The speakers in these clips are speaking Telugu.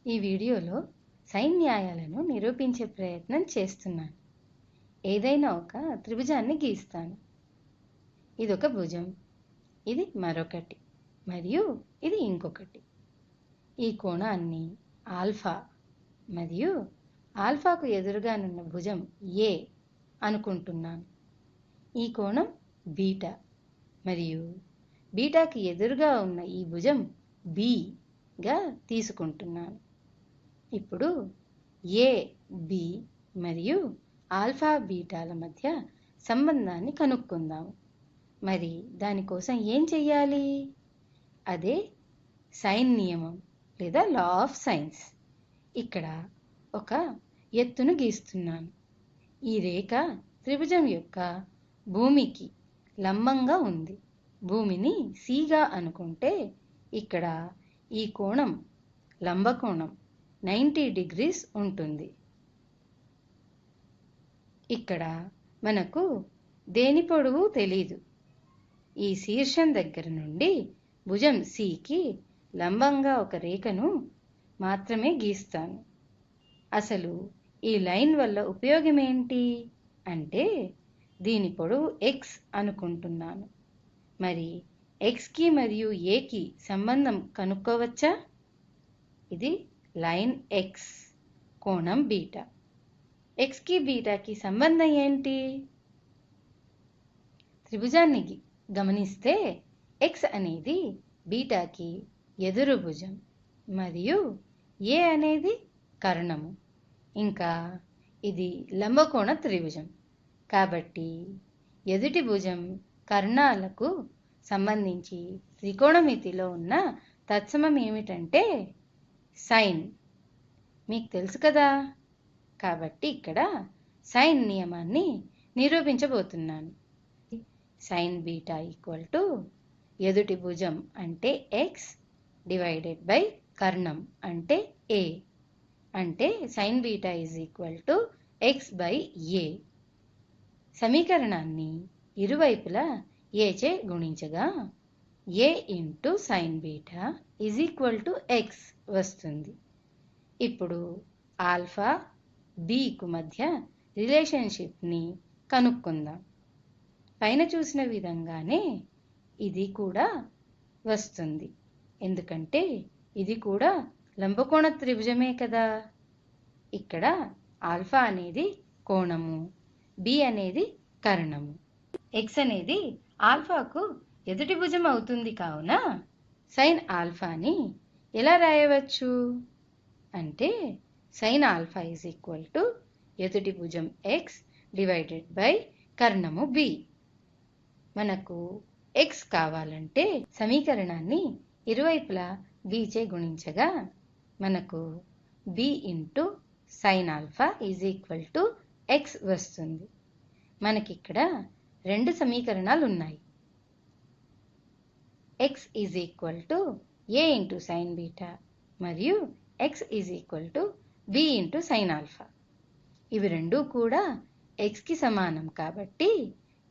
ఈ వీడియోలో సైన్ న్యాయాలను నిరూపించే ప్రయత్నం చేస్తున్నాను. ఏదైనా ఒక త్రిభుజాన్ని గీస్తాను. ఇదొక భుజం, ఇది మరొకటి, మరియు ఇది ఇంకొకటి. ఈ కోణాన్ని ఆల్ఫా మరియు ఆల్ఫాకు ఎదురుగానున్న భుజం ఏ అనుకుంటున్నాను. ఈ కోణం బీటా మరియు బీటాకి ఎదురుగా ఉన్న ఈ భుజం బిగా తీసుకుంటున్నాను. ఇప్పుడు ఏ, బి మరియు ఆల్ఫా బీటాల మధ్య సంబంధాన్ని కనుక్కుందాము. మరి దానికోసం ఏం చెయ్యాలి? అదే సైన్ నియమం లేదా లా ఆఫ్ సైన్స్. ఇక్కడ ఒక ఎత్తును గీస్తున్నాను. ఈ రేఖ త్రిభుజం యొక్క భూమికి లంబంగా ఉంది. భూమిని సిగా అనుకుంటే ఇక్కడ ఈ కోణం లంబకోణం 90 డిగ్రీస్ ఉంటుంది. ఇక్కడ మనకు దేని పొడవు తెలీదు. ఈ శీర్షం దగ్గర నుండి భుజం సికి లంబంగా ఒక రేఖను మాత్రమే గీస్తాను. అసలు ఈ లైన్ వల్ల ఉపయోగం ఏంటి అంటే దీని పొడవు ఎక్స్ అనుకుంటున్నాను. మరి ఎక్స్కి మరియు ఏకి సంబంధం కనుక్కోవచ్చా? ఇది లైన్ ఎక్స్, కోణం బీటా. ఎక్స్కి బీటాకి సంబంధం ఏంటి? త్రిభుజాన్ని గమనిస్తే ఎక్స్ అనేది బీటాకి ఎదురు భుజం మరియు ఏ అనేది కర్ణము. ఇంకా ఇది లంబకోణ త్రిభుజం కాబట్టి ఎదుటి భుజం కర్ణాలకు సంబంధించి త్రికోణమితిలో ఉన్న తత్సమం ఏమిటంటే సైన్. మీకు తెలుసు కదా. కాబట్టి ఇక్కడ సైన్ నియమాన్ని నిరూపించబోతున్నాను. సైన్ బీటా ఈక్వల్ టు ఎదుటి భుజం అంటే ఎక్స్ డివైడెడ్ బై కర్ణం అంటే ఏ, అంటే sine beta is equal to X by A. సమీకరణాన్ని ఇరువైపులా ఏ చే గుణించగా A into sine beta is equal to X వస్తుంది. ఇప్పుడు ఆల్ఫా బీకు మధ్య రిలేషన్షిప్ని కనుక్కుందాం. పైన చూసిన విధంగానే ఇది కూడా వస్తుంది, ఎందుకంటే ఇది కూడా లంబకోణ త్రిభుజమే కదా. ఇక్కడ ఆల్ఫా అనేది కోణము, బి అనేది కర్ణము, ఎక్స్ అనేది ఆల్ఫాకు ఎదుటి భుజం అవుతుంది. కావున సైన్ ఆల్ఫాని ఎలా రాయవచ్చు అంటే sine alpha is equal to ఎదుటి భుజం ఎక్స్ డివైడెడ్ బై కర్ణము బి. మనకు ఎక్స్ కావాలంటే సమీకరణాన్ని ఇరువైపులా బి చే గుణించగా మనకు B into sine alpha is equal to X వస్తుంది. మనకిక్కడ రెండు సమీకరణాలు ఉన్నాయి. X is equal to A into sine beta మరియు X is equal to B into sine alpha. ఇవి రెండూ కూడా ఎక్స్కి సమానం కాబట్టి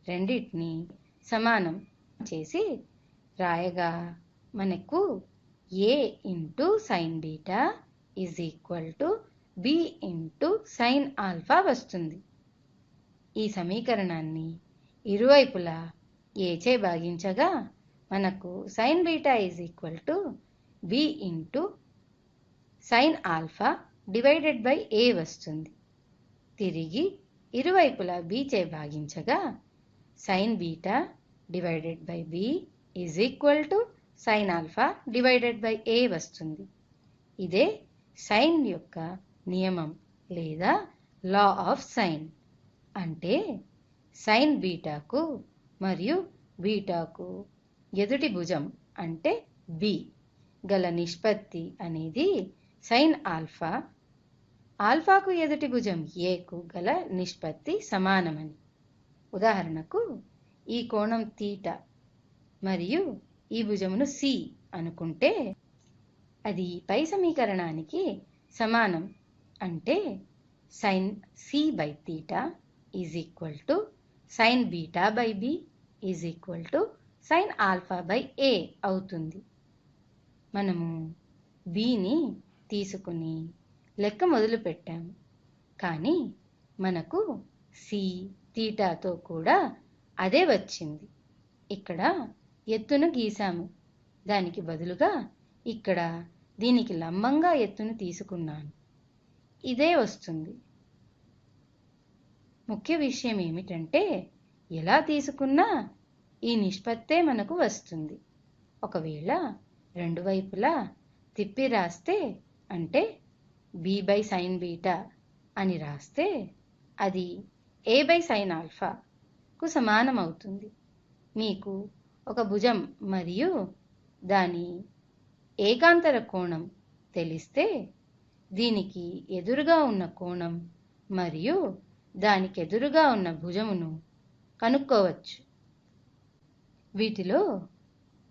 రెండింటిని సమానం చేసి రాయగా మనకు A into sine beta is equal to B into sine alpha వస్తుంది. ఈ సమీకరణాన్ని ఇరువైపులా ఏ చే భాగించగా మనకు sine beta is equal to B into sine alpha divided by A వస్తుంది. తిరిగి ఇరువైపులా బి చే భాగించగా sine beta divided by B is equal to sine alpha divided by A వస్తుంది. ఇదే సైన్ యొక్క నియమం లేదా లా ఆఫ్ సైన్. అంటే సైన్ బీటాకు మరియు బీటాకు ఎదుటి భుజం అంటే బి గల నిష్పత్తి అనేది సైన్ ఆల్ఫా, ఆల్ఫాకు ఎదుటి భుజం ఏకు గల నిష్పత్తి సమానమని. ఉదాహరణకు ఈ కోణం తీటా మరియు ఈ భుజమును సి అనుకుంటే అది పై సమీకరణానికి సమానం. అంటే sine C by theta is equal to sine beta by B is equal to sine alpha by A అవుతుంది. మనము బిని తీసుకుని లెక్క మొదలుపెట్టాము. కానీ మనకు సి తీటాతో కూడా అదే వచ్చింది. ఇక్కడ ఎత్తును గీసాము. దానికి బదులుగా ఇక్కడ దీనికి లంబంగా ఎత్తును తీసుకున్నాను. ఇదే వస్తుంది. ముఖ్య విషయం ఏమిటంటే ఎలా తీసుకున్నా ఈ నిష్పత్తే మనకు వస్తుంది. ఒకవేళ రెండు వైపులా తిప్పి రాస్తే అంటే b బై సైన్ బీటా అని రాస్తే అది a బై సైన్ ఆల్ఫాకు సమానం అవుతుంది. మీకు ఒక భుజం మరియు దాని ఏకాంతర కోణం తెలిస్తే దీనికి ఎదురుగా ఉన్న కోణం మరియు దానికి ఎదురుగా ఉన్న భుజమును కనుక్కోవచ్చు. వీటిలో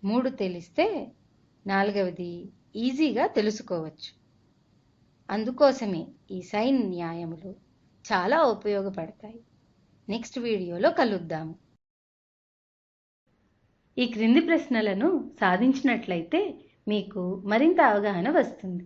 3 తెలిస్తే 4వది ఈజీగా తెలుసుకోవచ్చు. అందుకోసమే ఈ సైన్ న్యాయములు చాలా ఉపయోగపడతాయి. నెక్స్ట్ వీడియోలో కలుద్దాము. ఈ క్రింది ప్రశ్నలను సాధించినట్లయితే మీకు మరింత అవగాహన వస్తుంది.